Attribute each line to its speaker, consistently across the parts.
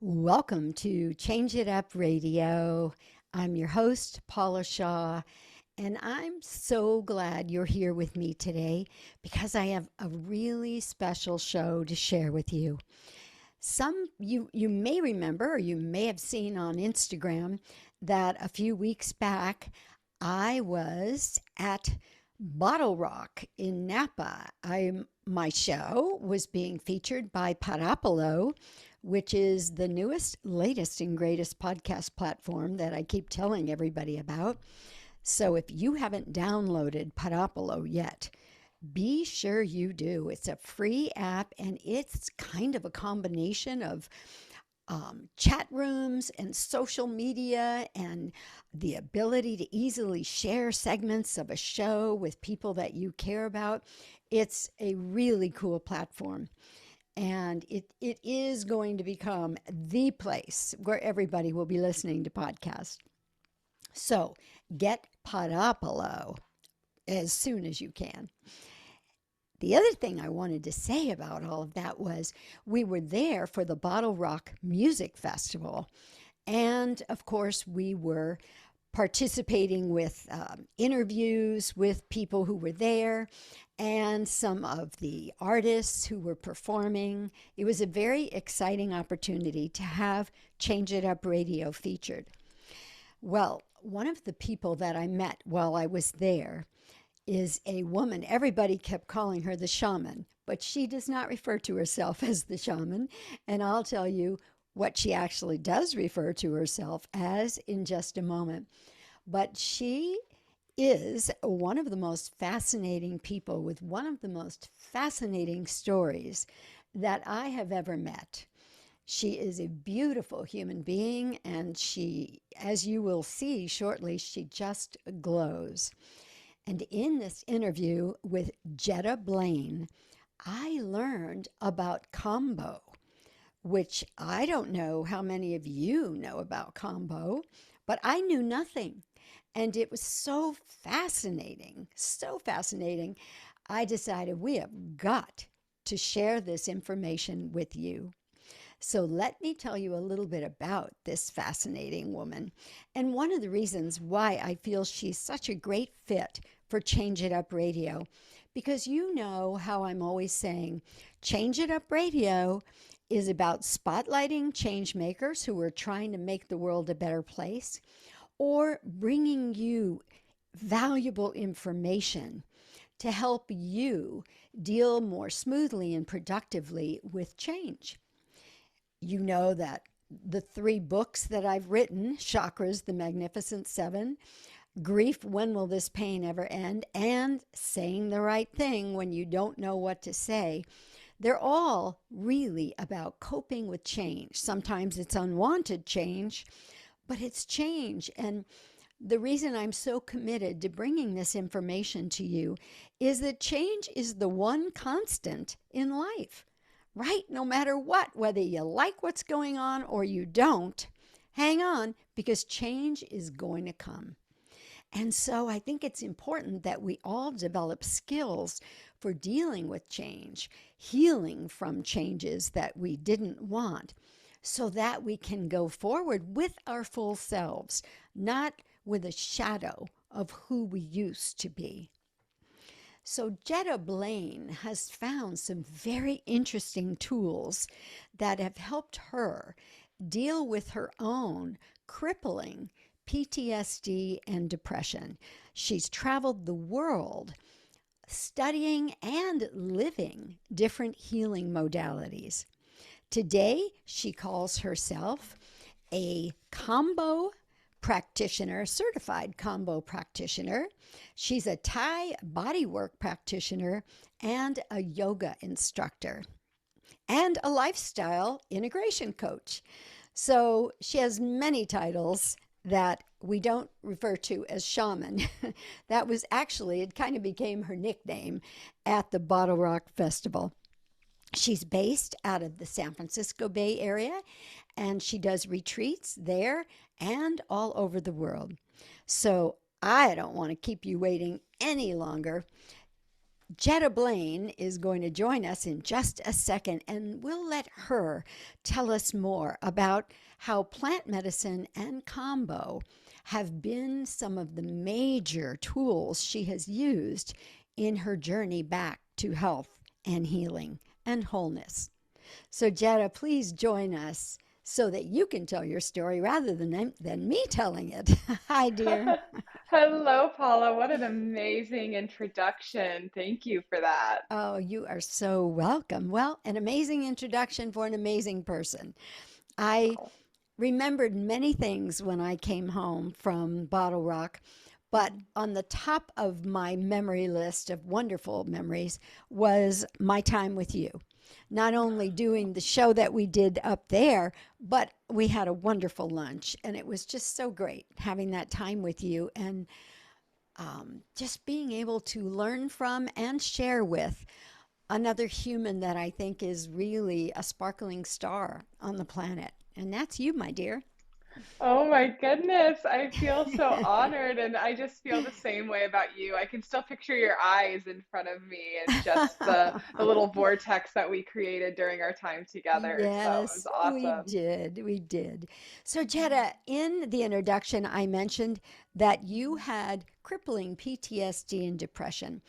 Speaker 1: Welcome to Change It Up Radio. I'm your host, Paula Shaw, and I'm so glad you're here with me today because I have a really special show to share with you. You may remember or you may have seen on Instagram that a few weeks back I was at Bottle Rock in Napa. My show was being featured by Parapolo, which is the newest, latest, and greatest podcast platform that I keep telling everybody about. So if you haven't downloaded Parapolo yet, be sure you do. It's a free app and it's kind of a combination of chat rooms and social media and the ability to easily share segments of a show with people that you care about. It's a really cool platform. And it is going to become the place where everybody will be listening to podcasts. So get Podopolo as soon as you can. The other thing I wanted to say about all of that was we were there for the Bottle Rock Music Festival. And of course, we were participating with interviews with people who were there and some of the artists who were performing. It was a very exciting opportunity to have Change It Up Radio featured. Well, one of the people that I met while I was there is a woman. Everybody kept calling her the shaman, but she does not refer to herself as the shaman. And I'll tell you what she actually does refer to herself as in just a moment. But she is one of the most fascinating people with one of the most fascinating stories that I have ever met. She is a beautiful human being, and she, as you will see shortly, she just glows. And in this interview with Jetta Blaine, I learned about Kambo, which I don't know how many of you know about Kambo, but I knew nothing. And it was so fascinating, so fascinating. I decided we have got to share this information with you. So let me tell you a little bit about this fascinating woman and one of the reasons why I feel she's such a great fit for Change It Up Radio. Because you know how I'm always saying, Change It Up Radio is about spotlighting change makers who are trying to make the world a better place or bringing you valuable information to help you deal more smoothly and productively with change. You know that the 3 books that I've written, Chakras, The Magnificent Seven, Grief, When Will This Pain Ever End, and Saying the Right Thing When You Don't Know What to Say, they're all really about coping with change. Sometimes it's unwanted change, but it's change. And the reason I'm so committed to bringing this information to you is that change is the one constant in life. Right? No matter what, whether you like what's going on or you don't, hang on because change is going to come. And so I think it's important that we all develop skills for dealing with change, healing from changes that we didn't want, so that we can go forward with our full selves, not with a shadow of who we used to be. So Jetta Blaine has found some very interesting tools that have helped her deal with her own crippling PTSD and depression. She's traveled the world studying and living different healing modalities. Today, she calls herself a Kambo practitioner, certified Kambo practitioner. She's a Thai bodywork practitioner and a yoga instructor and a lifestyle integration coach. So she has many titles that we don't refer to as shaman. That was actually, it kind of became her nickname at the Bottle Rock Festival. She's based out of the San Francisco Bay Area, and she does retreats there and all over the world. So I don't want to keep you waiting any longer. Jetta Blaine is going to join us in just a second, and we'll let her tell us more about how plant medicine and Kambo have been some of the major tools she has used in her journey back to health and healing and wholeness. So, Jetta, please join us so that you can tell your story rather than me telling it. Hi, dear.
Speaker 2: Hello, Paula. What an amazing introduction. Thank you for that.
Speaker 1: Oh, you are so welcome. Well, an amazing introduction for an amazing person. I
Speaker 2: Oh.
Speaker 1: remembered many things when I came home from Bottle Rock, but
Speaker 2: Mhm.
Speaker 1: on the top of my memory list of wonderful memories was my time with you. Not only doing the show that we did up there, but we had a wonderful lunch, and it was just so great having that time with you and just being able to learn from and share with another human that I think is really a sparkling star on the planet. And that's you, my dear.
Speaker 2: Oh my goodness. I feel so honored, and I just feel the same way about you. I can still picture your eyes in front of me and just the little vortex that we created during our time together. So it was
Speaker 1: Yes, we
Speaker 2: awesome.
Speaker 1: did. We did. So, Jetta, in the introduction, I mentioned that you had crippling PTSD and depression.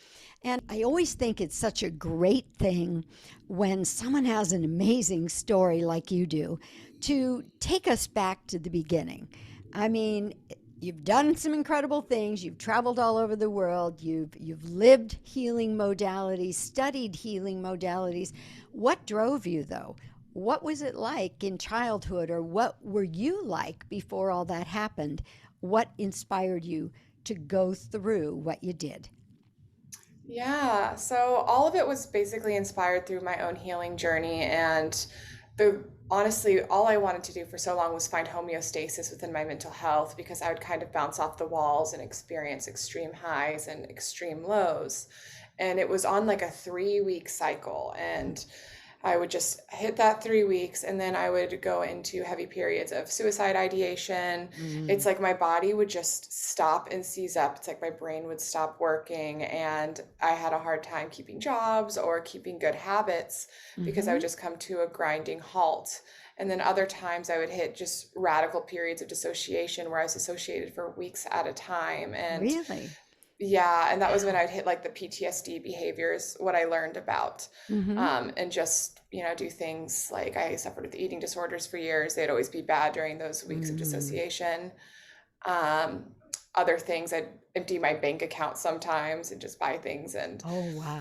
Speaker 1: And I always think it's such a great thing when someone has an amazing story like you do to take us back to the beginning. I mean, you've done some incredible things. You've traveled all over the world. You've lived healing modalities, studied healing modalities. What drove you though? What was it like in childhood, or what were you like before all that happened? What inspired you to go through what you did?
Speaker 3: Yeah, so all of it was basically inspired through my own healing journey. And the honestly, all I wanted to do for so long was find homeostasis within my mental health because I would kind of bounce off the walls and experience extreme highs and extreme lows. And it was on like a 3 week cycle. And I would just hit that 3 weeks and then I would go into heavy periods of suicide ideation.
Speaker 1: Mm,
Speaker 3: It's like my body would just stop and seize up. It's like my brain would stop working and I had a hard time keeping jobs or keeping good habits because I would
Speaker 1: mm-hmm.
Speaker 3: just come to a grinding halt. And then other times I would hit just radical periods of dissociation where I was dissociated for weeks at a time. And
Speaker 1: Really?
Speaker 3: yeah, and that was when
Speaker 1: Wow.
Speaker 3: I'd hit like the PTSD behaviors, what I learned about,
Speaker 1: Mm-hmm.
Speaker 3: and just, do things like I suffered with eating disorders for years. They'd always be bad during those weeks of
Speaker 1: Mm.
Speaker 3: dissociation. Um, Other things, I'd empty my bank account sometimes and just buy things. And
Speaker 1: Oh, wow.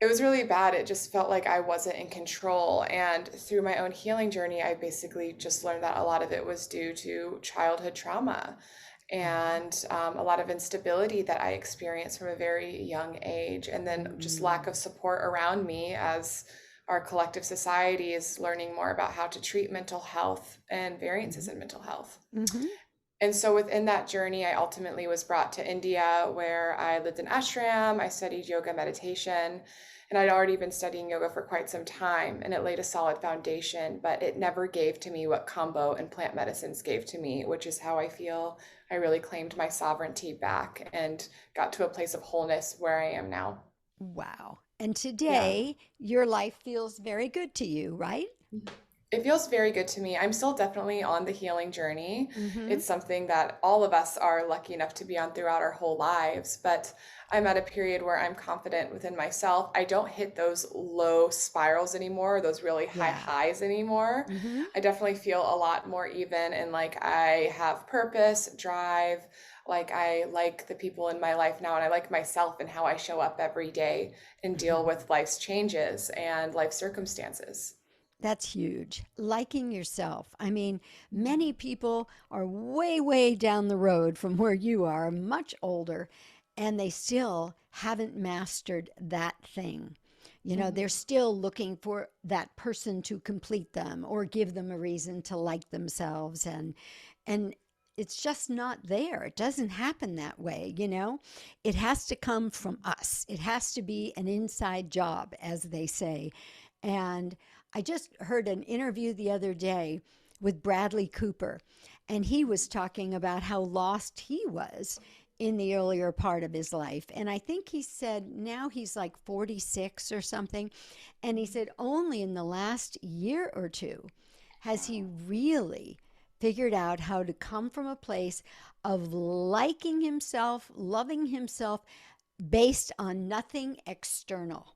Speaker 3: it was really bad. It just felt like I wasn't in control. And through my own healing journey, I basically just learned that a lot of it was due to childhood trauma
Speaker 1: Uh-huh.
Speaker 3: and a lot of instability that I experienced from a very young age, and then just lack
Speaker 1: Mm.
Speaker 3: of support around me as our collective society is learning more about how to treat mental health and variances
Speaker 1: Mm-hmm.
Speaker 3: in mental health.
Speaker 1: Mm-hmm.
Speaker 3: And so within that journey, I ultimately was brought to India where I lived in ashram, I studied yoga meditation, and I'd already been studying yoga for quite some time and it laid a solid foundation, but it never gave to me what Kambo and plant medicines gave to me, which is how I feel I really claimed my sovereignty back and got to a place of wholeness where I am now.
Speaker 1: Wow. And
Speaker 3: Yeah.
Speaker 1: today, your life feels very good to you, right?
Speaker 3: It feels very good to me. I'm still definitely on the healing journey.
Speaker 1: Mm-hmm.
Speaker 3: It's something that all of us are lucky enough to be on throughout our whole lives, but I'm at a period where I'm confident within myself. I don't hit those low spirals anymore, those really high
Speaker 1: Yeah.
Speaker 3: highs anymore.
Speaker 1: Mm-hmm.
Speaker 3: I definitely feel a lot more even and like I have purpose, drive, like I like the people in my life now and I like myself and how I show up every day and deal with life's changes and life circumstances.
Speaker 1: That's huge. Liking yourself. I mean, many people are way, way down the road from where you are, much older, and they still haven't mastered that thing. They're
Speaker 3: Mhm.
Speaker 1: still looking for that person to complete them or give them a reason to like themselves, and it's just not there. It doesn't happen that way. It has to come from us. It has to be an inside job, as they say. And I just heard an interview the other day with Bradley Cooper, and he was talking about how lost he was in the earlier part of his life. And I think he said now he's like 46 or something. And he said only in the last year or two has he
Speaker 3: Wow.
Speaker 1: really figured out how to come from a place of liking himself, loving himself based on nothing external,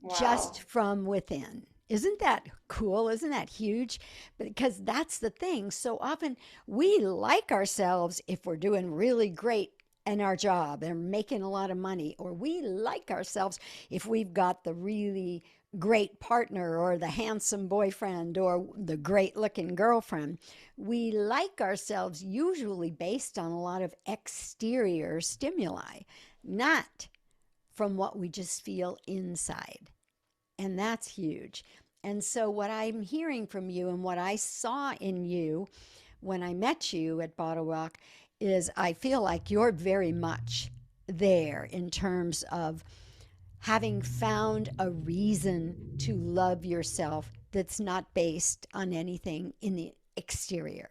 Speaker 1: just
Speaker 3: Wow.
Speaker 1: from within. Isn't that cool? Isn't that huge? Because that's the thing. So often we like ourselves if we're doing really great in our job and making a lot of money, or we like ourselves if we've got the really great partner or the handsome boyfriend or the great looking girlfriend. We like ourselves usually based on a lot of exterior stimuli, not from what we just feel inside. And that's huge. And so, what I'm hearing from you and what I saw in you when I met you at Bottle Rock is I feel like you're very much there in terms of having found a reason to love yourself that's not based on anything in the exterior.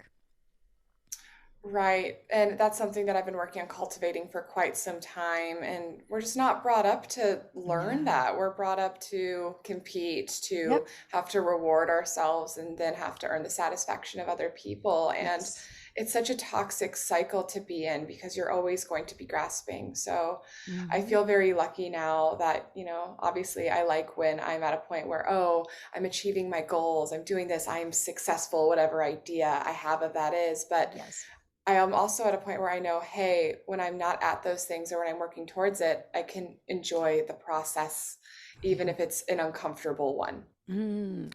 Speaker 3: Right. And that's something that I've been working on cultivating for quite some time. And we're just not brought up to learn
Speaker 1: No.
Speaker 3: that. We're brought up to compete, to
Speaker 1: Yep.
Speaker 3: have to reward ourselves, and then have to earn the satisfaction of other people. And
Speaker 1: Yes.
Speaker 3: it's such a toxic cycle to be in because you're always going to be grasping. So I
Speaker 1: Mm-hmm.
Speaker 3: feel very lucky now that, obviously I like when I'm at a point where, oh, I'm achieving my goals, I'm doing this, I'm successful, whatever idea I have of that is. But
Speaker 1: Yes.
Speaker 3: I am also at a point where I know, hey, when I'm not at those things or when I'm working towards it, I can enjoy the process, even if it's an uncomfortable one.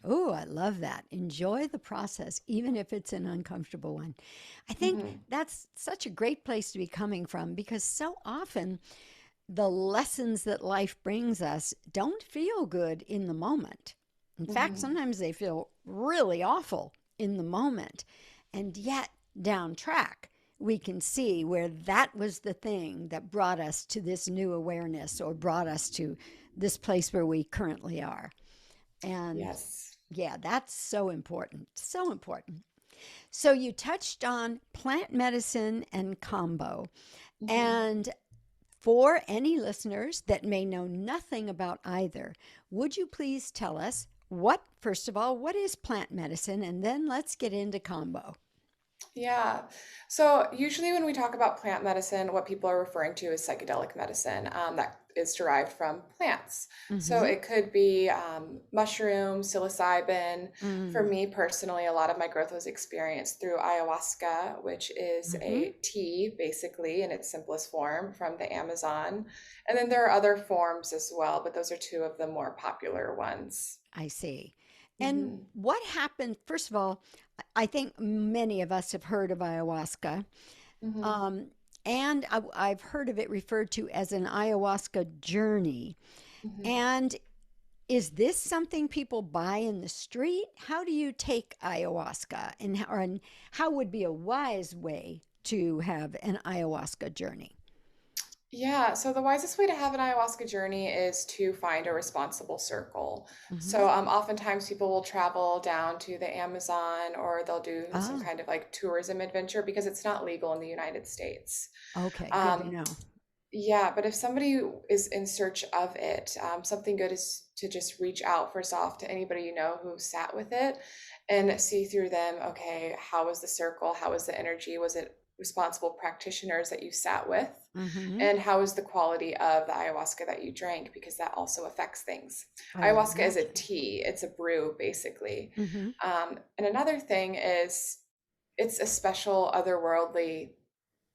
Speaker 1: Oh, I love that. Enjoy the process, even if it's an uncomfortable one. I think
Speaker 3: Hmm.
Speaker 1: that's such a great place to be coming from because so often the lessons that life brings us don't feel good in the moment. In fact,
Speaker 3: Hmm.
Speaker 1: sometimes they feel really awful in the moment. And yet, down track, we can see where that was the thing that brought us to this new awareness or brought us to this place where we currently are. And
Speaker 3: Yes.
Speaker 1: yeah, that's so important. So important. So you touched on plant medicine and combo.
Speaker 3: Hmm.
Speaker 1: And for any listeners that may know nothing about either, would you please tell us first of all, what is plant medicine? And then let's get into combo.
Speaker 3: Yeah. So usually when we talk about plant medicine, what people are referring to is psychedelic medicine that is derived from plants. So
Speaker 1: Mm-hmm.
Speaker 3: it could be mushrooms, psilocybin. For
Speaker 1: Mm.
Speaker 3: me personally, a lot of my growth was experienced through ayahuasca, which is
Speaker 1: Mm-hmm.
Speaker 3: a tea basically in its simplest form from the Amazon. And then there are other forms as well, but those are two of the more popular ones.
Speaker 1: I see. And
Speaker 3: Hmm.
Speaker 1: what happened? First of all, I think many of us have heard of ayahuasca.
Speaker 3: Hmm.
Speaker 1: Um, and I've heard of it referred to as an ayahuasca journey.
Speaker 3: Hmm.
Speaker 1: And is this something people buy in the street? How do you take ayahuasca, and how would be a wise way to have an ayahuasca journey?
Speaker 3: Yeah, so the wisest way to have an ayahuasca journey is to find a responsible circle.
Speaker 1: Mm-hmm.
Speaker 3: So, oftentimes people will travel down to the Amazon or they'll do some
Speaker 1: Oh,
Speaker 3: kind of like tourism adventure because it's not legal in the United States.
Speaker 1: okay, good to
Speaker 3: Um,
Speaker 1: know.
Speaker 3: yeah, but if somebody is in search of it, something good is to just reach out first off to anybody you know who sat with it and see through them. Okay, how was the circle? How was the energy? Was it responsible practitioners that you sat with?
Speaker 1: Mm-hmm.
Speaker 3: And how is the quality of the ayahuasca that you drank? Because that also affects things.
Speaker 1: I would
Speaker 3: Ayahuasca is a
Speaker 1: imagine.
Speaker 3: tea, it's a brew, basically.
Speaker 1: Mm-hmm.
Speaker 3: And another thing is it's a special otherworldly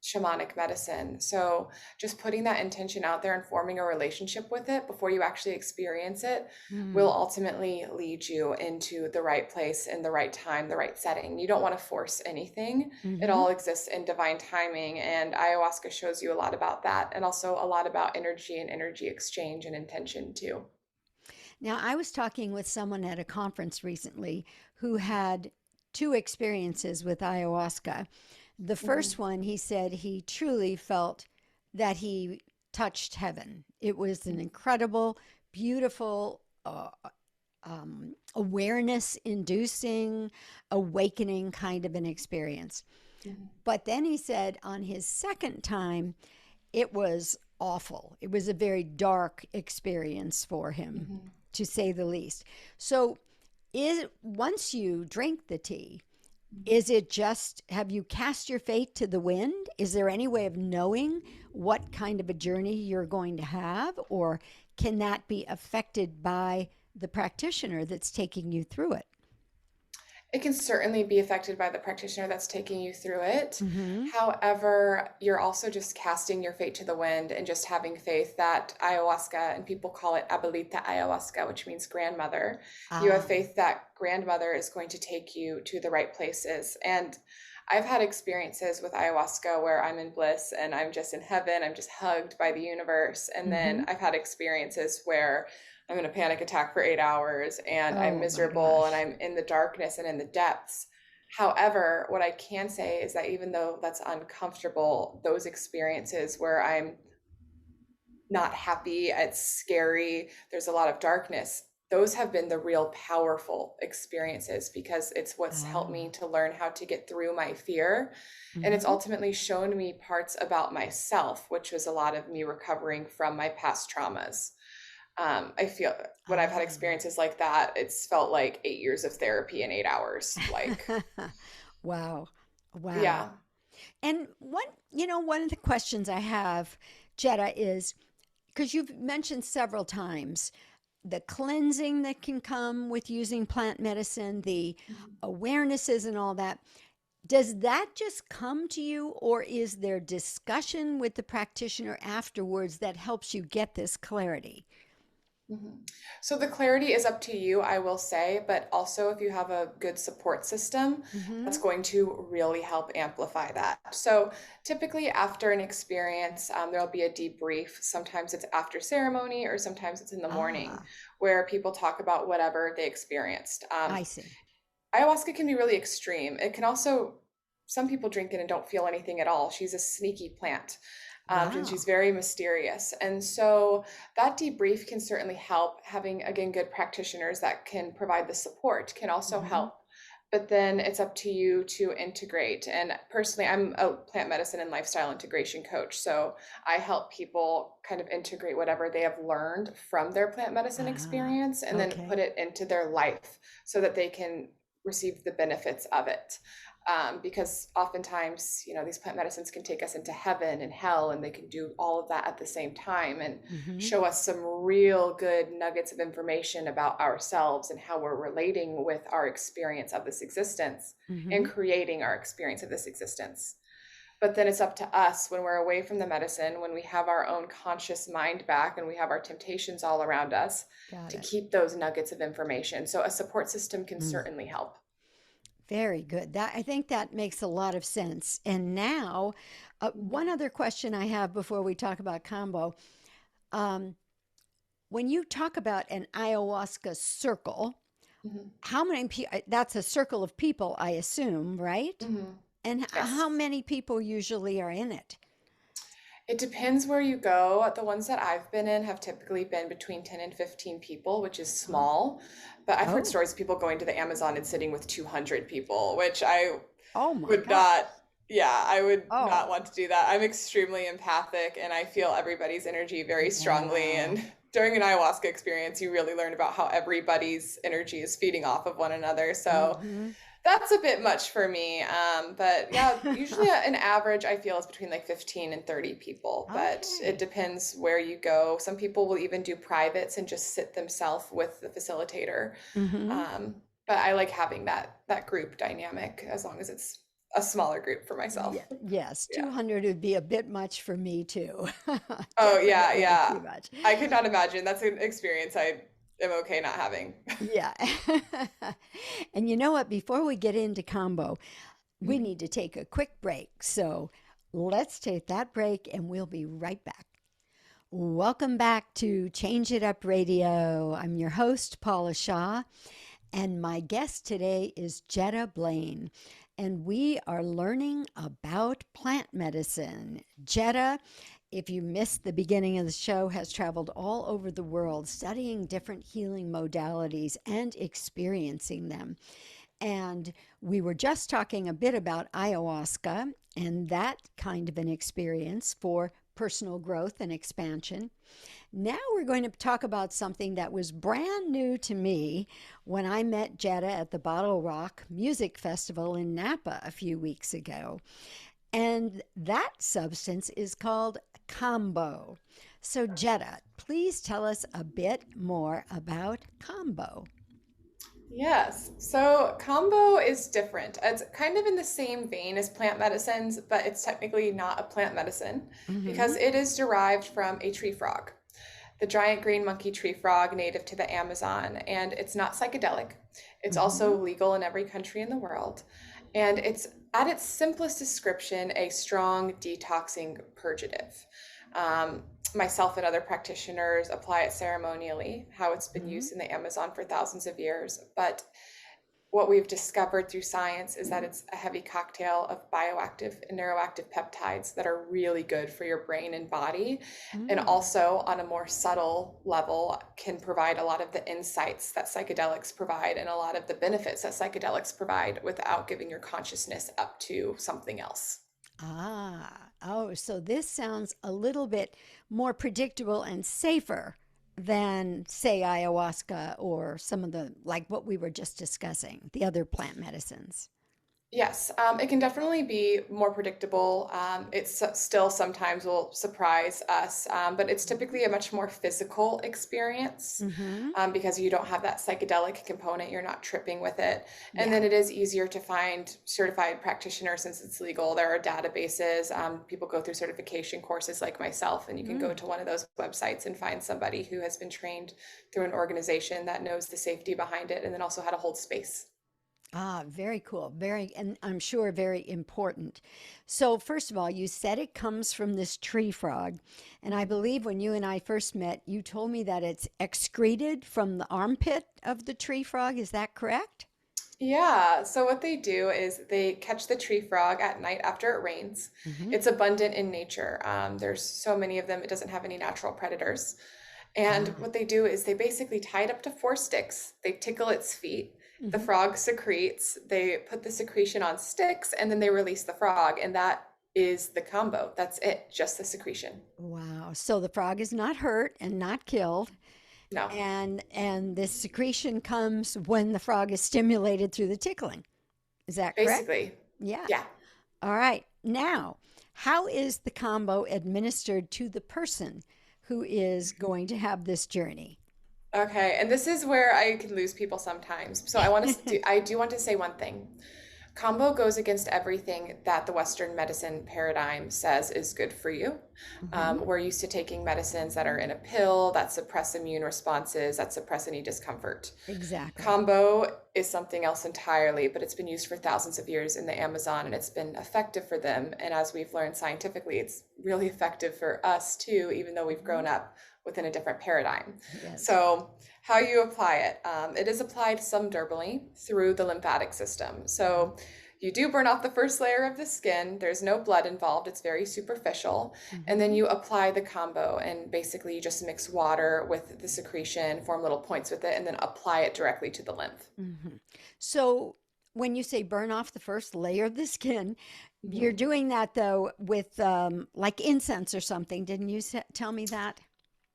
Speaker 3: shamanic medicine. So just putting that intention out there and forming a relationship with it before you actually experience it will
Speaker 1: Mm.
Speaker 3: ultimately lead you into the right place in the right time, the right setting. You don't want to force anything. It
Speaker 1: Mm-hmm.
Speaker 3: all exists in divine timing, and ayahuasca shows you a lot about that and also a lot about energy and energy exchange and intention too.
Speaker 1: Now, I was talking with someone at a conference recently who had two experiences with ayahuasca. The
Speaker 3: Hmm.
Speaker 1: first one, he said he truly felt that he touched heaven. It was an incredible, beautiful, awareness inducing, awakening kind of an experience.
Speaker 3: Mhm.
Speaker 1: But then he said on his second time, it was awful. It was a very dark experience for him,
Speaker 3: Mhm.
Speaker 1: to say the least. So, once you drink the tea,
Speaker 3: Mhm.
Speaker 1: is it just, have you cast your fate to the wind? Is there any way of knowing what kind of a journey you're going to have? Or can that be affected by the practitioner that's taking you through it?
Speaker 3: It can certainly be affected by the practitioner that's taking you through it.
Speaker 1: Mm-hmm.
Speaker 3: However, you're also just casting your fate to the wind and just having faith that ayahuasca, and people call it abuelita ayahuasca, which means grandmother. You have
Speaker 1: Ah,
Speaker 3: faith that grandmother is going to take you to the right places. And I've had experiences with ayahuasca where I'm in bliss and I'm just in heaven, I'm just hugged by the universe. And then
Speaker 1: mm-hmm.
Speaker 3: I've had experiences where I'm in a panic attack for 8 hours and I'm
Speaker 1: Oh my
Speaker 3: miserable and
Speaker 1: gosh.
Speaker 3: I'm in the darkness and in the depths. However, what I can say is that even though that's uncomfortable, those experiences where I'm not happy, it's scary, there's a lot of darkness, those have been the real powerful experiences because it's what's helped me
Speaker 1: Ah,
Speaker 3: to learn how to get through my fear. And it's
Speaker 1: mm-hmm.
Speaker 3: ultimately shown me parts about myself, which was a lot of me recovering from my past traumas. I feel when I've had
Speaker 1: Ah.
Speaker 3: experiences like that, it's felt like 8 years of therapy in 8 hours. Like,
Speaker 1: Wow. Wow.
Speaker 3: yeah.
Speaker 1: And one of the questions I have, Jetta, is because you've mentioned several times the cleansing that can come with using plant medicine, the
Speaker 3: Mhm.
Speaker 1: awarenesses and all that. Does that just come to you, or is there discussion with the practitioner afterwards that helps you get this clarity?
Speaker 3: Mhm. So the clarity is up to you, I will say, but also if you have a good support system, that's
Speaker 1: Mm-hmm.
Speaker 3: going to really help amplify that. So typically after an experience, there'll be a debrief. Sometimes it's after ceremony, or sometimes it's in the morning,
Speaker 1: Ah,
Speaker 3: where people talk about whatever they experienced.
Speaker 1: I see.
Speaker 3: Ayahuasca can be really extreme. It can also, some people drink it and don't feel anything at all. She's a sneaky plant. And she's
Speaker 1: Wow.
Speaker 3: very mysterious. And so that debrief can certainly help. Having, again, good practitioners that can provide the support can also
Speaker 1: Mm-hmm.
Speaker 3: help. But then it's up to you to integrate. And personally, I'm a plant medicine and lifestyle integration coach. So I help people kind of integrate whatever they have learned from their plant medicine
Speaker 1: Ah,
Speaker 3: experience and then put
Speaker 1: okay.
Speaker 3: it into their life so that they can receive the benefits of it. Because oftentimes, these plant medicines can take us into heaven and hell, and they can do all of that at the same time and
Speaker 1: Mm-hmm.
Speaker 3: show us some real good nuggets of information about ourselves and how we're relating with our experience of this existence and
Speaker 1: Mm-hmm.
Speaker 3: creating our experience of this existence. But then it's up to us when we're away from the medicine, when we have our own conscious mind back and we have our temptations all around us,
Speaker 1: Got
Speaker 3: to
Speaker 1: it.
Speaker 3: keep those nuggets of information. So a support system can
Speaker 1: Mm.
Speaker 3: certainly help.
Speaker 1: Very good. That, I think that makes a lot of sense. And now, one other question I have before we talk about combo. Um, when you talk about an ayahuasca circle,
Speaker 3: Mm-hmm.
Speaker 1: how many people? That's a circle of people, I assume, right?
Speaker 3: Mm-hmm.
Speaker 1: And
Speaker 3: Yes.
Speaker 1: how many people usually are in it?
Speaker 3: It depends where you go. The ones that I've been in have typically been between 10 and 15 people, which is
Speaker 1: Oh,
Speaker 3: small. But I've heard
Speaker 1: oh,
Speaker 3: stories of people going to the Amazon and sitting with 200 people, which I
Speaker 1: oh my
Speaker 3: would not,
Speaker 1: gosh.
Speaker 3: yeah, I would not
Speaker 1: Oh,
Speaker 3: want to do that. I'm extremely empathic and I feel everybody's energy very strongly.
Speaker 1: yeah.
Speaker 3: And during an ayahuasca experience, you really learn about how everybody's energy is feeding off of one another. So
Speaker 1: Mm-hmm.
Speaker 3: that's a bit much for me. But yeah, usually an average I feel is between like 15 and 30 people, but it
Speaker 1: Okay.
Speaker 3: depends where you go. Some people will even do privates and just sit themselves with the facilitator.
Speaker 1: Mm-hmm.
Speaker 3: Um, but I like having that group dynamic as long as it's a smaller group for myself.
Speaker 1: Yeah, yes,
Speaker 3: Yeah.
Speaker 1: 200 would be a bit much for me too.
Speaker 3: Oh yeah,
Speaker 1: Definitely
Speaker 3: yeah.
Speaker 1: too much.
Speaker 3: I could not imagine. That's an experience I am okay not having.
Speaker 1: Yeah. And you know what? Before we get into combo, we need to take a quick break. So let's take that break and we'll be right back. Welcome back to Change It Up Radio. I'm your host, Paula Shaw, and my guest today is Jetta Blaine. And we are learning about plant medicine. Jetta, if you missed the beginning of the show, has traveled all over the world studying different healing modalities and experiencing them. And we were just talking a bit about ayahuasca and that kind of an experience for personal growth and expansion. Now we're going to talk about something that was brand new to me when I met Jetta at the Bottle Rock Music Festival in Napa a few weeks ago. And that substance is called Kambo. So, Jetta, please tell us a bit more about Kambo.
Speaker 3: Yes. So Kambo is different. It's kind of in the same vein as plant medicines, but it's technically not a plant medicine
Speaker 1: Mm-hmm.
Speaker 3: because it is derived from a tree frog, the giant green monkey tree frog native to the Amazon. And it's not psychedelic. It's
Speaker 1: Mm-hmm.
Speaker 3: also legal in every country in the world. And it's, at its simplest description, a strong detoxing purgative. Um, Myself and other practitioners apply it ceremonially, how it's been
Speaker 1: Mm-hmm.
Speaker 3: used in the Amazon for thousands of years. But what we've discovered through science is that it's a heavy cocktail of bioactive and neuroactive peptides that are really good for your brain and body. And
Speaker 1: Mm.
Speaker 3: also, on a more subtle level, can provide a lot of the insights that psychedelics provide and a lot of the benefits that psychedelics provide without giving your consciousness up to something else.
Speaker 1: Oh, so this sounds a little bit more predictable and safer than, say, ayahuasca or some of the, like what we were just discussing, the other plant medicines.
Speaker 3: Yes, it can definitely be more predictable. Still sometimes will surprise us, but it's typically a much more physical experience
Speaker 1: Mm-hmm.
Speaker 3: because you don't have that psychedelic component. You're not tripping with it. And
Speaker 1: Yeah.
Speaker 3: then it is easier to find certified practitioners since it's legal. There are databases. People go through certification courses like myself, and you can go
Speaker 1: Mm.
Speaker 3: to one of those websites and find somebody who has been trained through an organization that knows the safety behind it and then also how to hold space.
Speaker 1: Very cool. Very, and I'm sure very important. So, first of all, you said it comes from this tree frog. And I believe when you and I first met, you told me that it's excreted from the armpit of the tree frog. Is that correct?
Speaker 3: Yeah, so what they do is they catch the tree frog at night after it rains.
Speaker 1: Mm-hmm.
Speaker 3: It's abundant in nature. There's so many of them, it doesn't have any natural predators. And
Speaker 1: Ah.
Speaker 3: what they do is they basically tie it up to four sticks. They tickle its feet. The
Speaker 1: Mm-hmm.
Speaker 3: frog secretes. They put the secretion on sticks and then they release the frog. And that is the combo. That's it, just the secretion.
Speaker 1: Wow. So the frog is not hurt and not killed.
Speaker 3: No,
Speaker 1: And this secretion comes when the frog is stimulated through the tickling. Is that correct?
Speaker 3: basically,
Speaker 1: Yeah.
Speaker 3: yeah.
Speaker 1: All right. Now, how is the combo administered to the person who is going to have this journey?
Speaker 3: Okay, and this is where I can lose people sometimes. So I do want to say one thing. Combo goes against everything that the Western medicine paradigm says is good for you.
Speaker 1: Hmm.
Speaker 3: We're used to taking medicines that are in a pill that suppress immune responses, that suppress any discomfort.
Speaker 1: Exactly.
Speaker 3: Combo is something else entirely, but it's been used for thousands of years in the Amazon and it's been effective for them. And as we've learned scientifically, it's really effective for us too, even though we've
Speaker 1: Hmm.
Speaker 3: grown up within a different paradigm.
Speaker 1: Yes.
Speaker 3: So, how you apply it? It is applied subdermally through the lymphatic system. So, you do burn off the first layer of the skin. There's no blood involved. It's very superficial. And then
Speaker 1: Hmm.
Speaker 3: you apply the combo and basically you just mix water with the secretion, form little points with it, and then apply it directly to the lymph.
Speaker 1: Hmm. So when you say burn off the first layer of the skin, you're
Speaker 3: Mhm.
Speaker 1: doing that though with like incense or something. Didn't you tell me that?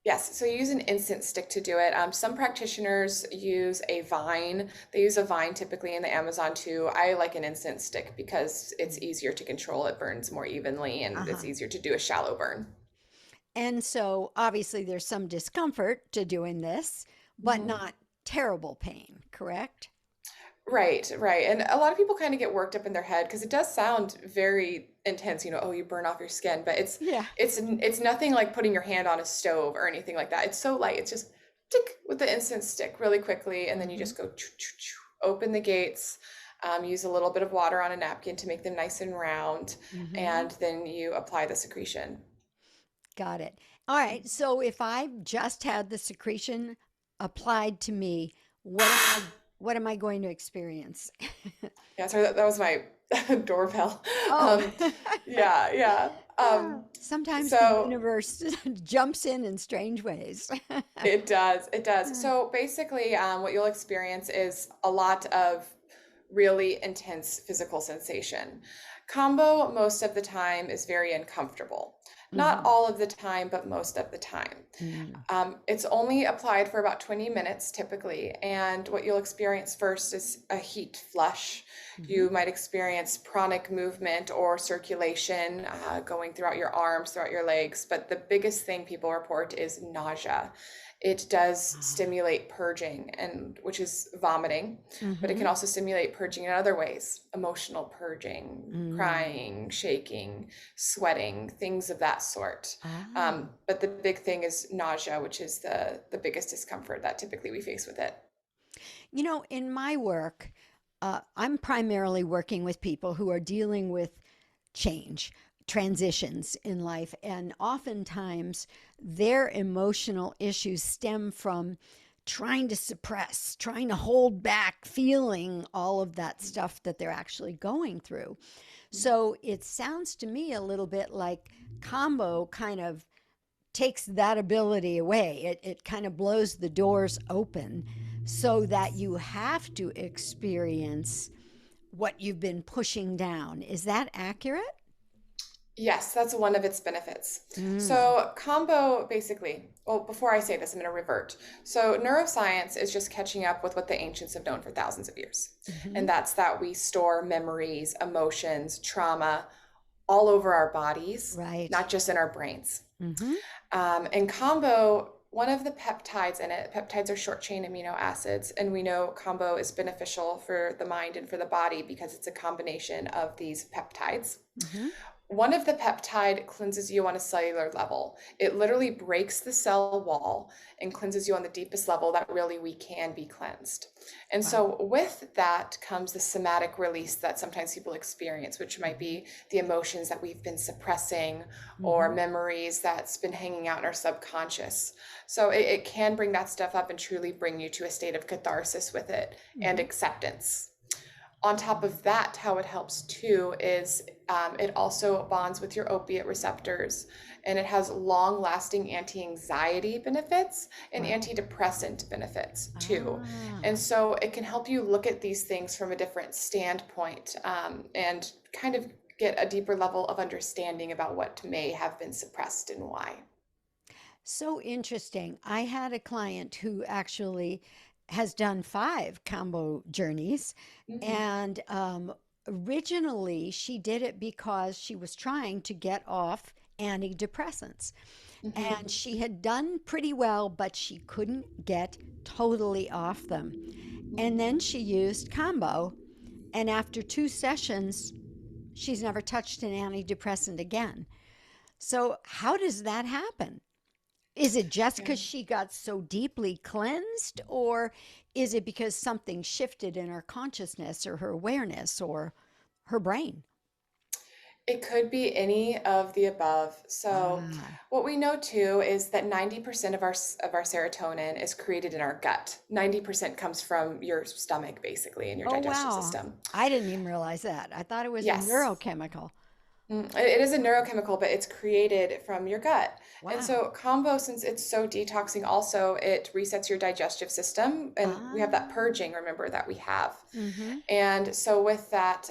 Speaker 3: Yes, so you use an incense stick to do it. Some practitioners use a vine. They use a vine typically in the Amazon too. I like an incense stick because it's easier to control. It burns more evenly and it's
Speaker 1: Uh-huh.
Speaker 3: easier to do a shallow burn.
Speaker 1: And so obviously there's some discomfort to doing this, but
Speaker 3: Mhm.
Speaker 1: not terrible pain, correct?
Speaker 3: Right, right. And a lot of people kind of get worked up in their head because it does sound very intense, oh, you burn off your skin, but it's
Speaker 1: Yeah.
Speaker 3: it's it's nothing like putting your hand on a stove or anything like that. It's so light. It's just tick with the incense stick really quickly, and then you
Speaker 1: Hmm.
Speaker 3: just go choo, choo, choo, open the gates, use a little bit of water on a napkin to make them nice and round,
Speaker 1: Hmm.
Speaker 3: and then you apply the secretion.
Speaker 1: Got it. All right. So if I've just had the secretion applied to me, what am I going to experience?
Speaker 3: Yeah, sorry, that was my doorbell.
Speaker 1: Oh.
Speaker 3: Um, yeah, yeah.
Speaker 1: Sometimes the
Speaker 3: So
Speaker 1: universe jumps in strange ways.
Speaker 3: it does. It does. So basically, what you'll experience is a lot of really intense physical sensation. Kambo, most of the time, is very uncomfortable. Not
Speaker 1: Mm-hmm.
Speaker 3: all of the time, but most of the time.
Speaker 1: Mm.
Speaker 3: It's only applied for about 20 minutes typically, and what you'll experience first is a heat flush.
Speaker 1: Mm-hmm.
Speaker 3: You might experience pranic movement or circulation going throughout your arms, throughout your legs, but the biggest thing people report is nausea. It does
Speaker 1: Ah.
Speaker 3: stimulate purging, and which is vomiting, but it
Speaker 1: Mm-hmm.
Speaker 3: can also stimulate purging in other ways, emotional purging,
Speaker 1: Mm.
Speaker 3: crying, shaking, sweating, things of that sort.
Speaker 1: Ah.
Speaker 3: But the big thing is nausea, which is the biggest discomfort that typically we face with it.
Speaker 1: In my work, I'm primarily working with people who are dealing with change, transitions in life, and oftentimes their emotional issues stem from trying to suppress, trying to hold back, feeling all of that stuff that they're actually going through. So it sounds to me a little bit like Kambo kind of takes that ability away. It kind of blows the doors open so that you have to experience what you've been pushing down. Is that accurate?
Speaker 3: Yes, that's one of its benefits.
Speaker 1: Mm.
Speaker 3: So, combo basically, well, before I say this, I'm going to revert. So, neuroscience is just catching up with what the ancients have known for thousands of years.
Speaker 1: Hmm.
Speaker 3: And that's that we store memories, emotions, trauma all over our bodies,
Speaker 1: Right.
Speaker 3: not just in our brains.
Speaker 1: Hmm.
Speaker 3: And combo, one of the peptides in it, peptides are short chain amino acids, and we know combo is beneficial for the mind and for the body because it's a combination of these peptides.
Speaker 1: Hmm.
Speaker 3: One of the peptide cleanses you on a cellular level. It literally breaks the cell wall and cleanses you on the deepest level that really we can be cleansed. And
Speaker 1: Wow.
Speaker 3: so with that comes the somatic release that sometimes people experience, which might
Speaker 1: Hmm.
Speaker 3: be the emotions that we've been suppressing or
Speaker 1: Hmm.
Speaker 3: memories that's been hanging out in our subconscious. So it can bring that stuff up and truly bring you to a state of catharsis with it and
Speaker 1: Hmm.
Speaker 3: acceptance. On top of that, how it helps too is it also bonds with your opiate receptors, and it has long lasting anti anxiety benefits and
Speaker 1: Wow.
Speaker 3: antidepressant benefits too. And
Speaker 1: Ah.
Speaker 3: so it can help you look at these things from a different standpoint and kind of get a deeper level of understanding about what may have been suppressed and why.
Speaker 1: So interesting. I had a client who actually has done 5 Kambo journeys.
Speaker 3: Mm-hmm.
Speaker 1: And originally, she did it because she was trying to get off antidepressants. And
Speaker 3: Mm-hmm.
Speaker 1: she had done pretty well, but she couldn't get totally off them. And then she used Kambo. And after 2 sessions, she's never touched an antidepressant again. So, how does that happen? Is it just
Speaker 3: Yeah.
Speaker 1: because she got so deeply cleansed, or is it because something shifted in her consciousness or her awareness or her brain?
Speaker 3: It could be any of the above. So,
Speaker 1: Ah.
Speaker 3: what we know too is that 90% of our serotonin is created in our gut. 90% comes from your stomach basically and your
Speaker 1: Oh,
Speaker 3: digestive
Speaker 1: wow.
Speaker 3: system.
Speaker 1: I didn't even realize that. I thought it was a
Speaker 3: Yes.
Speaker 1: neurochemical.
Speaker 3: It is a neurochemical, but it's created from your gut. And
Speaker 1: Wow.
Speaker 3: so, combo, since it's so detoxing, also it resets your digestive system. And we have that
Speaker 1: Ah.
Speaker 3: purging, remember, that we have.
Speaker 1: Mm-hmm.
Speaker 3: And so with that,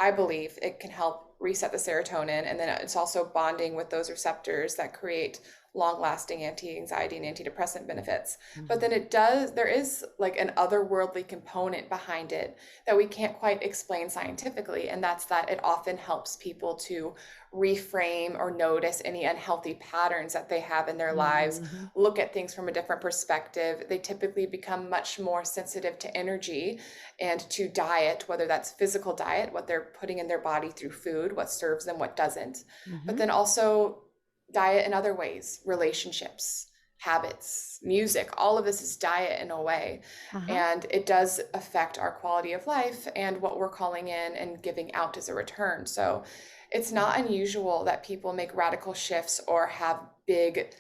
Speaker 3: I believe it can help reset the serotonin, and then it's also bonding with those receptors that create long-lasting anti-anxiety and antidepressant benefits. But then
Speaker 1: Mm-hmm.
Speaker 3: there is like an otherworldly component behind it that we can't quite explain scientifically, and that's that it often helps people to reframe or notice any unhealthy patterns that they have in their lives,
Speaker 1: Mm-hmm.
Speaker 3: look at things from a different perspective. They typically become much more sensitive to energy and to diet, whether that's physical diet, what they're putting in their body through food, what serves them, what doesn't, but
Speaker 1: Mm-hmm.
Speaker 3: then also diet in other ways, relationships, habits, music, all of this is diet in a way.
Speaker 1: Uh-huh.
Speaker 3: And it does affect our quality of life and what we're calling in and giving out as a return. So it's not unusual that people make radical shifts or have big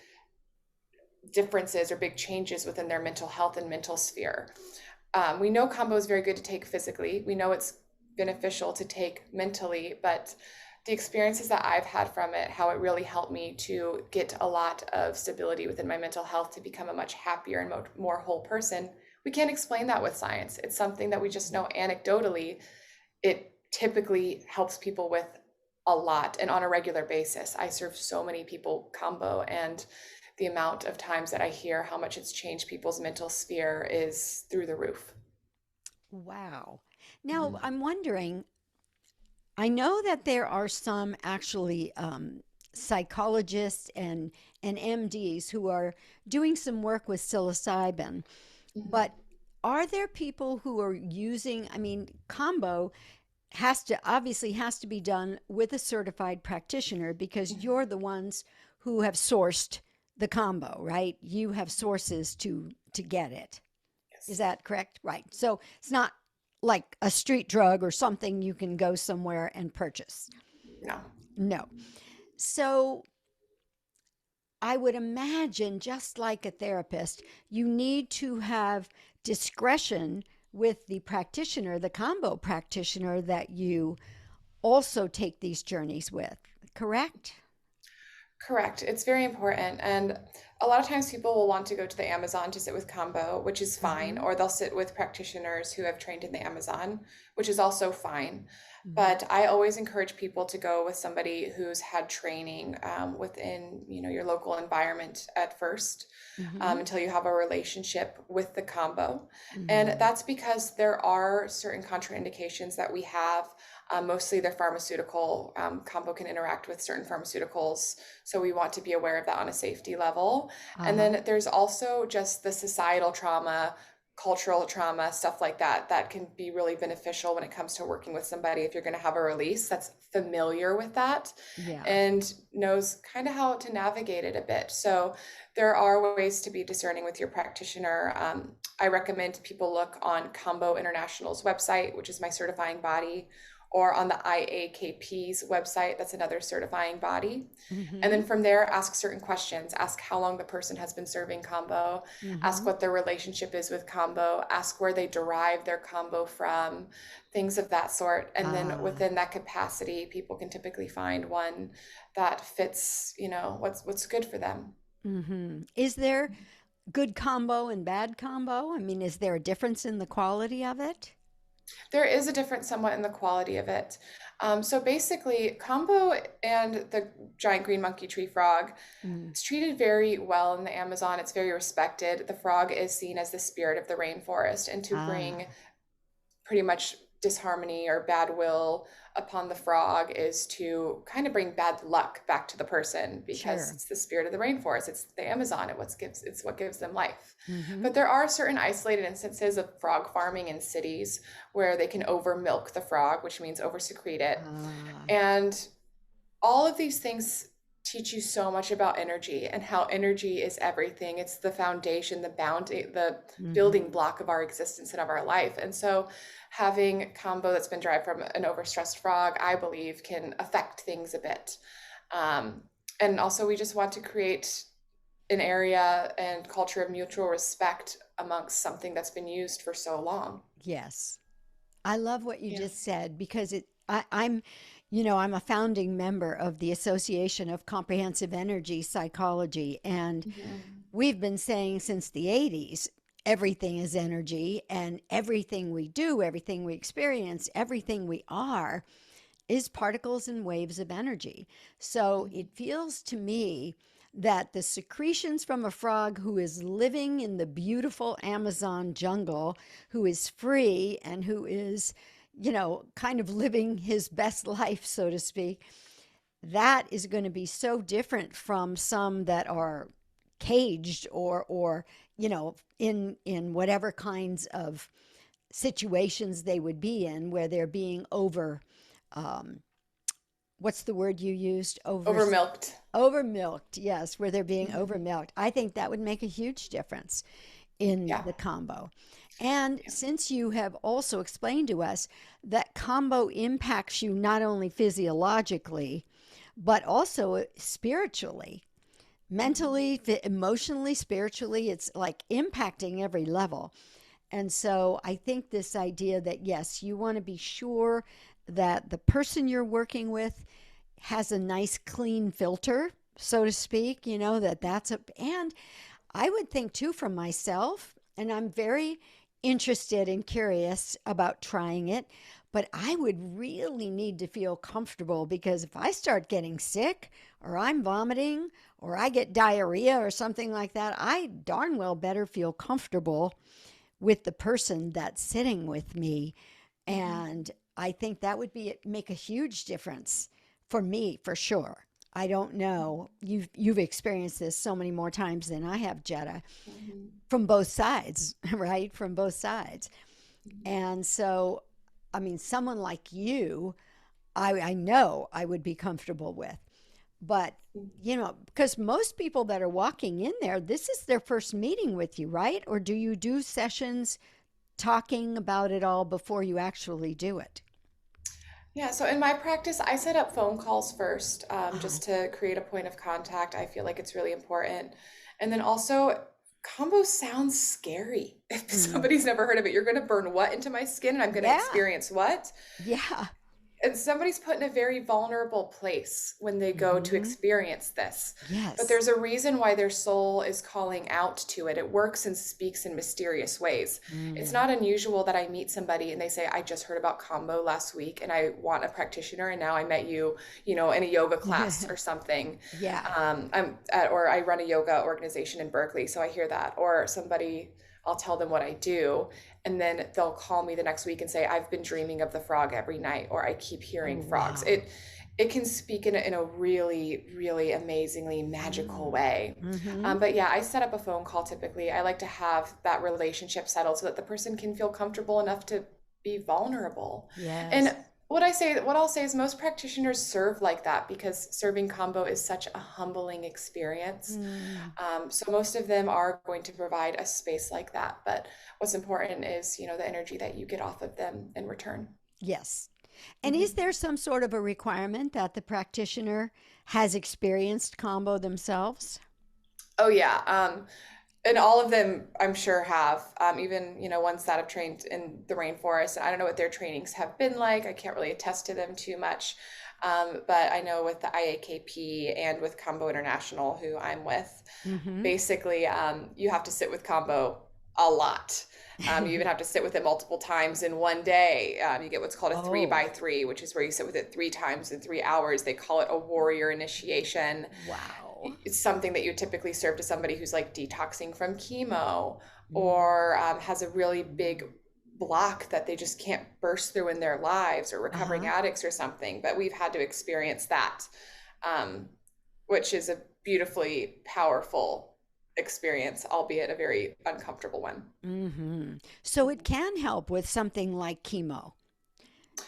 Speaker 3: differences or big changes within their mental health and mental sphere. We know combo is very good to take physically. We know it's beneficial to take mentally, but the experiences that I've had from it, how it really helped me to get a lot of stability within my mental health to become a much happier and more whole person we can't explain that with science. It's something that we just know anecdotally. It typically helps people with a lot and on a regular basis. I serve so many people Kambo, and the amount of times that I hear how much it's changed people's mental sphere is through the roof.
Speaker 1: Wow. Now,
Speaker 3: Mhm.
Speaker 1: I'm wondering, I know that there are some actually psychologists and MDs who are doing some work with psilocybin,
Speaker 3: Mhm.
Speaker 1: but are there people who are using, I mean, combo has to obviously has to be done with a certified practitioner because
Speaker 3: Mhm.
Speaker 1: you're the ones who have sourced the combo, right? You have sources to get it. Is
Speaker 3: Yes.
Speaker 1: that correct? Right. So it's not like a street drug or something you can go somewhere and purchase.
Speaker 3: No.
Speaker 1: No. So I would imagine, just like a therapist, you need to have discretion with the practitioner, the combo practitioner that you also take these journeys with, correct?
Speaker 3: Correct. It's very important. And a lot of times people will want to go to the Amazon to sit with Kambo, which is fine,
Speaker 1: Mm-hmm.
Speaker 3: or they'll sit with practitioners who have trained in the Amazon, which is also fine.
Speaker 1: Mm-hmm.
Speaker 3: But I always encourage people to go with somebody who's had training within, your local environment at first,
Speaker 1: Mm-hmm.
Speaker 3: until you have a relationship with the combo. And
Speaker 1: Mm-hmm.
Speaker 3: that's because there are certain contraindications that we have. Mostly they're pharmaceutical. Combo can interact with certain pharmaceuticals, so we want to be aware of that on a safety level. And
Speaker 1: Uh-huh.
Speaker 3: then there's also just the societal trauma, cultural trauma, stuff like that, that can be really beneficial when it comes to working with somebody if you're going to have a release that's familiar with that
Speaker 1: Yeah.
Speaker 3: and knows kind of how to navigate it a bit. So there are ways to be discerning with your practitioner. I recommend people look on Kambo International's website, which is my certifying body, or on the IAKP's website, that's another certifying body. And
Speaker 1: Mm-hmm.
Speaker 3: then from there, ask certain questions. Ask how long the person has been serving Kambo. Ask
Speaker 1: Mm-hmm.
Speaker 3: what their relationship is with Kambo. Ask where they derive their Kambo from, things of that sort. And then
Speaker 1: Ah.
Speaker 3: within that capacity, people can typically find one that fits, what's good for them.
Speaker 1: Mm-hmm. Is there good combo and bad combo? I mean, is there a difference in the quality of it?
Speaker 3: There is a difference somewhat in the quality of it. So basically, Kambo and the giant green monkey tree frog,
Speaker 1: Mm.
Speaker 3: it's treated very well in the Amazon. It's very respected. The frog is seen as the spirit of the rainforest, and to
Speaker 1: Ah,
Speaker 3: bring pretty much disharmony or bad will upon the frog is to kind of bring bad luck back to the person because
Speaker 1: sure.
Speaker 3: it's the spirit of the rainforest. It's the Amazon. It's what gives them life.
Speaker 1: Mm-hmm.
Speaker 3: But there are certain isolated instances of frog farming in cities where they can over milk the frog, which means over secrete it.
Speaker 1: Ah,
Speaker 3: And all of these things teach you so much about energy and how energy is everything. It's the foundation, the boundary, the building
Speaker 1: mm-hmm.
Speaker 3: block of our existence and of our life. And so having combo that's been derived from an overstressed frog, I believe, can affect things a bit. Um, and also, we just want to create an area and culture of mutual respect amongst something that's been used for so long.
Speaker 1: Yes. I love what you
Speaker 3: Yeah.
Speaker 1: just said because I'm, I'm a founding member of the Association of Comprehensive Energy Psychology, and
Speaker 3: Mhm.
Speaker 1: we've been saying since the 80s, everything is energy, and everything we do, everything we experience, everything we are is particles and waves of energy. So
Speaker 3: Mhm.
Speaker 1: it feels to me that the secretions from a frog who is living in the beautiful Amazon jungle, who is free and who is, kind of living his best life, so to speak, that is going to be so different from some that are caged or in whatever kinds of situations they would be in where they're being over um, what's the word you used?
Speaker 3: Over milked.
Speaker 1: Over milked. Yes, where they're being over
Speaker 3: Mhm.
Speaker 1: milked. I think that would make a huge difference in
Speaker 3: Yeah.
Speaker 1: the combo. And
Speaker 3: Yeah.
Speaker 1: since you have also explained to us that combo impacts you not only physiologically, but also spiritually,
Speaker 3: Mhm.
Speaker 1: mentally, emotionally, spiritually, it's like impacting every level. And so I think this idea that, yes, you want to be sure that the person you're working with has a nice clean filter, so to speak, that that's a, and I would think too for myself, and I'm very interested and curious about trying it, but I would really need to feel comfortable because if I start getting sick or I'm vomiting or I get diarrhea or something like that, I darn well better feel comfortable with the person that's sitting with me.
Speaker 3: Mhm.
Speaker 1: And I think that would be make a huge difference for me, for sure. I don't know. You've experienced this so many more times than I have, Jetta,
Speaker 3: Mhm.
Speaker 1: from both sides, right? From both sides.
Speaker 3: Mhm.
Speaker 1: And so, I mean, someone like you, I know I would be comfortable with. But, because most people that are walking in there, this is their first meeting with you, right? Or do you do sessions talking about it all before you actually do it?
Speaker 3: Yeah, so in my practice, I set up phone calls first,
Speaker 1: Uh-huh.
Speaker 3: just to create a point of contact. I feel like it's really important. And then also, combo sounds scary. If
Speaker 1: Mm.
Speaker 3: somebody's never heard of it, you're going to burn what into my skin and I'm going to
Speaker 1: Yeah.
Speaker 3: experience what?
Speaker 1: Yeah.
Speaker 3: And somebody's put in a very vulnerable place when they go to
Speaker 1: Hmm.
Speaker 3: experience this. But
Speaker 1: Yes.
Speaker 3: there's a reason why their soul is calling out to it. It works and speaks in mysterious ways. It's
Speaker 1: Mm.
Speaker 3: not unusual that I meet somebody and they say, I just heard about Kambo last week and I want a practitioner and now I met you, in a yoga class or something.
Speaker 1: Yeah.
Speaker 3: Or I run a yoga organization in Berkeley, so I hear that. Or somebody, I'll tell them what I do, and then they'll call me the next week and say, I've been dreaming of the frog every night, or I keep
Speaker 1: Oh,
Speaker 3: hearing frogs.
Speaker 1: wow.
Speaker 3: It can speak in a really, really amazingly magical
Speaker 1: Mm.
Speaker 3: way.
Speaker 1: Hmm.
Speaker 3: But yeah, I set up a phone call typically. I like to have that relationship settled so that the person can feel comfortable enough to be vulnerable.
Speaker 1: Yes.
Speaker 3: And what I'll say is most practitioners serve like that because serving combo is such a humbling experience.
Speaker 1: Mm.
Speaker 3: So most of them are going to provide a space like that. But what's important is, the energy that you get off of them in return.
Speaker 1: Yes. And is
Speaker 3: Mhm.
Speaker 1: there some sort of a requirement that the practitioner has experienced combo themselves?
Speaker 3: Oh yeah. And all of them, I'm sure, have even ones that have trained in the rainforest. I don't know what their trainings have been like. I can't really attest to them too much, but I know with the IAKP and with Combo International, who I'm with,
Speaker 1: Hmm.
Speaker 3: basically you have to sit with Combo a lot. You even have to sit with it multiple times in one day. You get what's called a three
Speaker 1: Oh,
Speaker 3: by three, which is where you sit with it 3 times in 3 hours. They call it a warrior initiation.
Speaker 1: wow.
Speaker 3: It's something that you typically serve to somebody who's like detoxing from chemo
Speaker 1: Mm.
Speaker 3: or has a really big block that they just can't burst through in their lives or recovering
Speaker 1: Uh-huh.
Speaker 3: addicts or something. But we've had to experience that, um, which is a beautifully powerful experience, albeit a very uncomfortable one.
Speaker 1: Hmm. So it can help with something like chemo.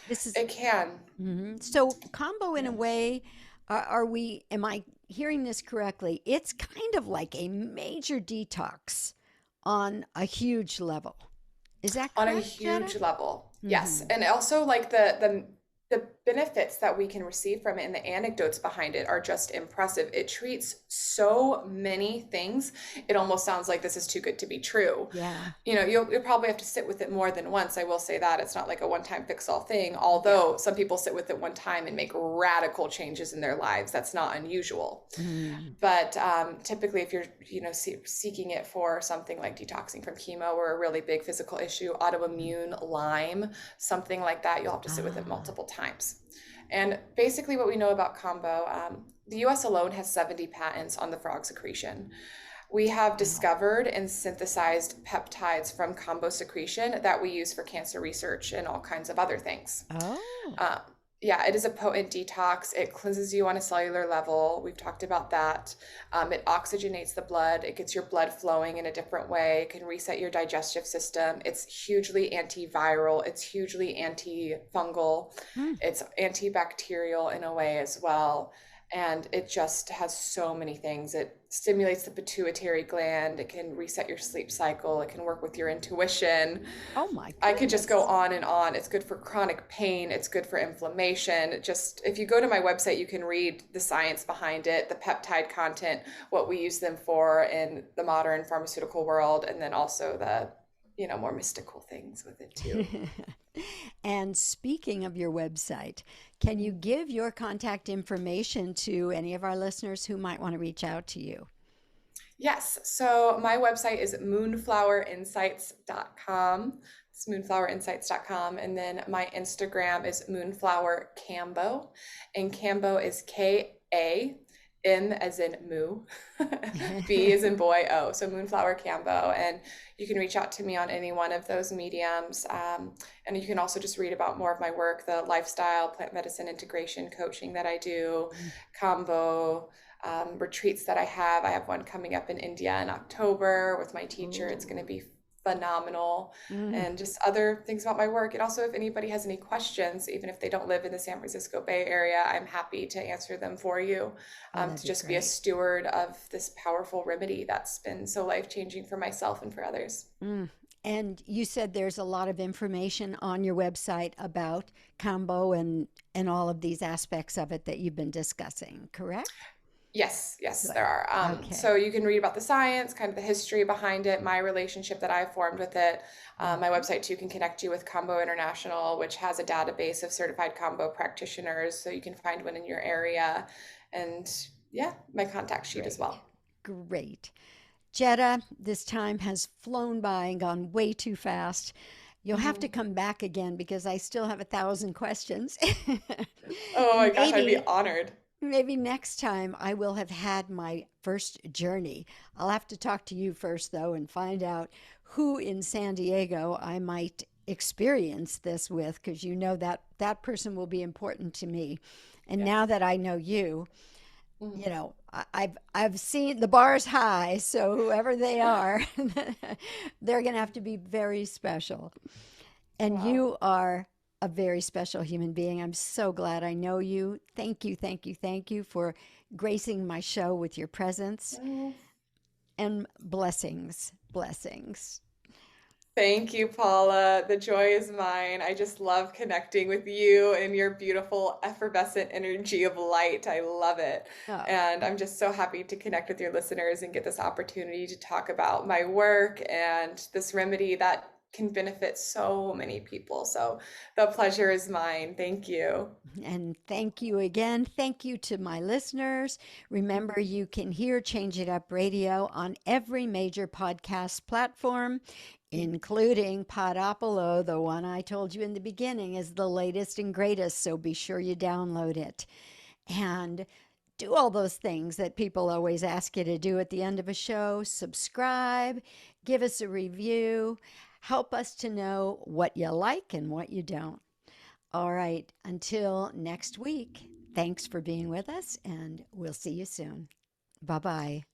Speaker 1: This is
Speaker 3: It can.
Speaker 1: So combo in a
Speaker 3: Yes.
Speaker 1: way, am I hearing this correctly? It's kind of like a major detox on a huge level. Is that
Speaker 3: On a
Speaker 1: correct, Jetta?
Speaker 3: huge level. Yes.
Speaker 1: Mm-hmm.
Speaker 3: And also like the benefits that we can receive from it and the anecdotes behind it are just impressive. It treats so many things. It almost sounds like this is too good to be true.
Speaker 1: Yeah.
Speaker 3: You'll probably have to sit with it more than once. I will say that it's not like a one-time fix-all thing,
Speaker 1: Yeah.
Speaker 3: although some people sit with it one time and make radical changes in their lives. That's not unusual.
Speaker 1: Mm.
Speaker 3: But typically, if you're seeking it for something like detoxing from chemo or a really big physical issue, autoimmune, Lyme, something like that, you'll have to sit with it
Speaker 1: Ah.
Speaker 3: multiple times. And basically, what we know about Kambo, the US alone has 70 patents on the frog secretion. We have
Speaker 1: Wow.
Speaker 3: discovered and synthesized peptides from Kambo secretion that we use for cancer research and all kinds of other things.
Speaker 1: Oh.
Speaker 3: Uh, yeah, it is a potent detox. It cleanses you on a cellular level. We've talked about that. It oxygenates the blood. It gets your blood flowing in a different way. It can reset your digestive system. It's hugely antiviral. It's hugely antifungal.
Speaker 1: Hmm.
Speaker 3: It's antibacterial in a way as well. And it just has so many things. It stimulates the pituitary gland. It can reset your sleep cycle. It can work with your intuition.
Speaker 1: Oh my
Speaker 3: I could just go
Speaker 1: goodness.
Speaker 3: on and on. It's good for chronic pain. It's good for inflammation. Just if you go to my website, you can read the science behind it, the peptide content, what we use them for in the modern pharmaceutical world, and then also the, more mystical things with it too.
Speaker 1: And speaking of your website, can you give your contact information to any of our listeners who might want to reach out to you?
Speaker 3: Yes. So my website is moonflowerinsights.com. It's moonflowerinsights.com. And then my Instagram is moonflowerkambo. And Kambo is Kambo, as in moo, B as in boy, O. So Moonflower Kambo. And you can reach out to me on any one of those mediums. And you can also just read about more of my work, the lifestyle, plant medicine integration coaching that I do, combo retreats that I have. I have one coming up in India in October with my teacher. It's going to be phenomenal.
Speaker 1: Mm.
Speaker 3: And just other things about my work. And also, if anybody has any questions, even if they don't live in the San Francisco Bay Area, I'm happy to answer them for you,
Speaker 1: Oh, that'd
Speaker 3: to
Speaker 1: be
Speaker 3: just be a
Speaker 1: great.
Speaker 3: steward of this powerful remedy that's been so life-changing for myself and for others.
Speaker 1: Mm. And you said there's a lot of information on your website about combo and all of these aspects of it that you've been discussing, correct?
Speaker 3: Yes, yes,
Speaker 1: Good.
Speaker 3: there are.
Speaker 1: Okay.
Speaker 3: So you can read about the science, kind of the history behind it, my relationship that I formed with it. My
Speaker 1: Mhm.
Speaker 3: website too can connect you with Kambo International, which has a database of certified Kambo practitioners, so you can find one in your area. And yeah, my contact sheet as
Speaker 1: Great.
Speaker 3: well.
Speaker 1: Great. Jetta, this time has flown by and gone way too fast. You'll have to
Speaker 3: Mhm.
Speaker 1: come back again because I still have 1,000 questions.
Speaker 3: Oh my
Speaker 1: And
Speaker 3: gosh, I'd be
Speaker 1: maybe
Speaker 3: honored.
Speaker 1: maybe next time I will have had my first journey. I'll have to talk to you first, though, and find out who in San Diego I might experience this with, because you know that that person will be important to me. And now
Speaker 3: Yes.
Speaker 1: that I know you,
Speaker 3: Mhm.
Speaker 1: I've seen the bar's high, so whoever they are, they're going to have to be very special. And
Speaker 3: Wow.
Speaker 1: you are a very special human being. I'm so glad I know you. Thank you, thank you, thank you for gracing my show with your presence
Speaker 3: Oh,
Speaker 1: and blessings, blessings.
Speaker 3: thank you, Paula. The joy is mine. I just love connecting with you and your beautiful, effervescent energy of light. I love it.
Speaker 1: Oh,
Speaker 3: And I'm just so happy to connect with your listeners and get this opportunity to talk about my work and this remedy that can benefit so many people. So the pleasure is mine. Thank you.
Speaker 1: and thank you again. Thank you to my listeners. Remember, you can hear Change It Up Radio on every major podcast platform, including Podopolo, the one I told you in the beginning is the latest and greatest. So be sure you download it and do all those things that people always ask you to do at the end of a show. Subscribe, give us a review, help us to know what you like and what you don't. All right, until next week, thanks for being with us, and we'll see you soon. Bye bye.